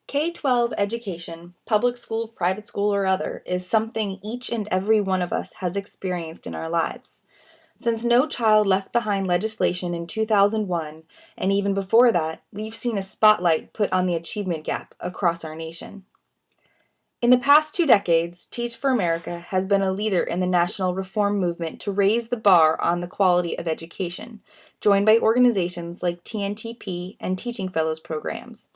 K-12 education, public school, private school, or other, is something each and every one of us has experienced in our lives. Since No Child Left Behind legislation in 2001, and even before that, we've seen a spotlight put on the achievement gap across our nation. In the past 2 decades, Teach for America has been a leader in the national reform movement to raise the bar on the quality of education, joined by organizations like TNTP and Teaching Fellows programs.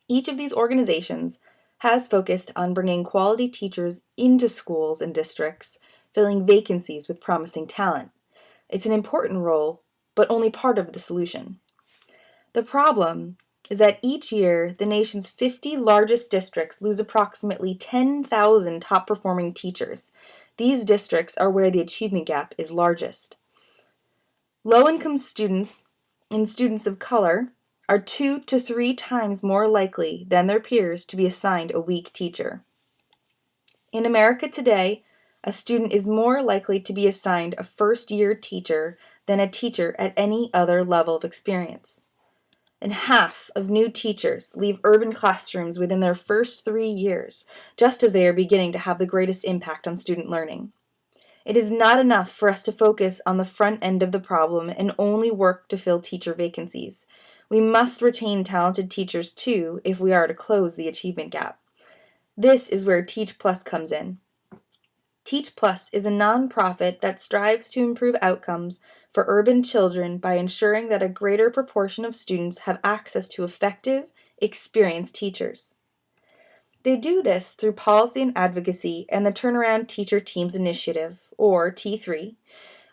Each of these organizations has focused on bringing quality teachers into schools and districts, filling vacancies with promising talent. It's an important role, but only part of the solution. The problem is that each year, the nation's 50 largest districts lose approximately 10,000 top-performing teachers. These districts are where the achievement gap is largest. Low-income students and students of color are 2 to 3 times more likely than their peers to be assigned a weak teacher. In America today, a student is more likely to be assigned a first-year teacher than a teacher at any other level of experience. And half of new teachers leave urban classrooms within their first 3 years, just as they are beginning to have the greatest impact on student learning. It is not enough for us to focus on the front end of the problem and only work to fill teacher vacancies. We must retain talented teachers too if we are to close the achievement gap. This is where Teach Plus comes in. Teach Plus is a nonprofit that strives to improve outcomes for urban children by ensuring that a greater proportion of students have access to effective, experienced teachers. They do this through policy and advocacy and the Turnaround Teacher Teams Initiative, or T3,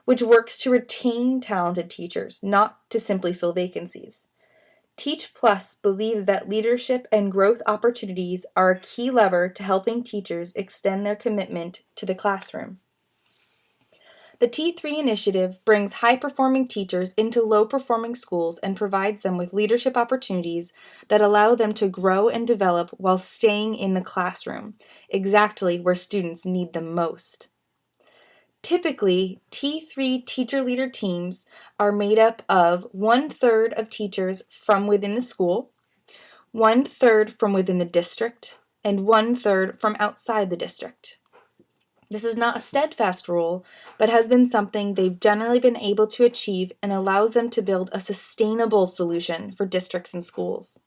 which works to retain talented teachers, not to simply fill vacancies. Teach Plus believes that leadership and growth opportunities are a key lever to helping teachers extend their commitment to the classroom. The T3 initiative brings high-performing teachers into low-performing schools and provides them with leadership opportunities that allow them to grow and develop while staying in the classroom, exactly where students need them most. Typically, T3 teacher leader teams are made up of 1/3 of teachers from within the school, 1/3 from within the district, and 1/3 from outside the district. This is not a steadfast rule, but has been something they've generally been able to achieve and allows them to build a sustainable solution for districts and schools.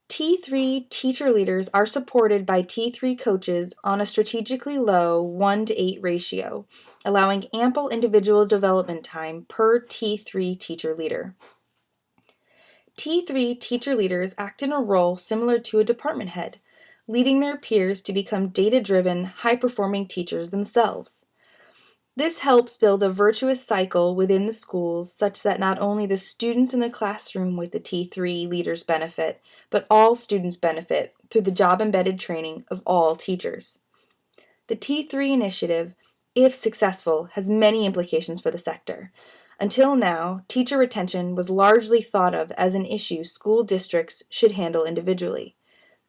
T3 teacher leaders are supported by T3 coaches on a strategically low 1:8 ratio, allowing ample individual development time per T3 teacher leader. T3 teacher leaders act in a role similar to a department head, leading their peers to become data-driven, high-performing teachers themselves. This helps build a virtuous cycle within the schools such that not only the students in the classroom with the T3 leaders benefit, but all students benefit through the job-embedded training of all teachers. The T3 initiative, if successful, has many implications for the sector. Until now, teacher retention was largely thought of as an issue school districts should handle individually.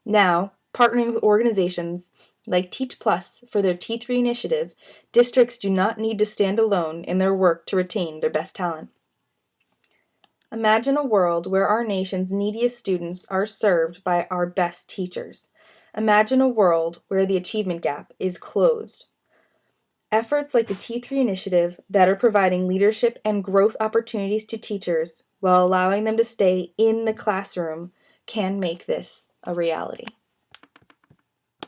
Now, partnering with organizations like Teach Plus for their T3 initiative, districts do not need to stand alone in their work to retain their best talent. Imagine a world where our nation's neediest students are served by our best teachers. Imagine a world where the achievement gap is closed. Efforts like the T3 initiative that are providing leadership and growth opportunities to teachers while allowing them to stay in the classroom can make this a reality.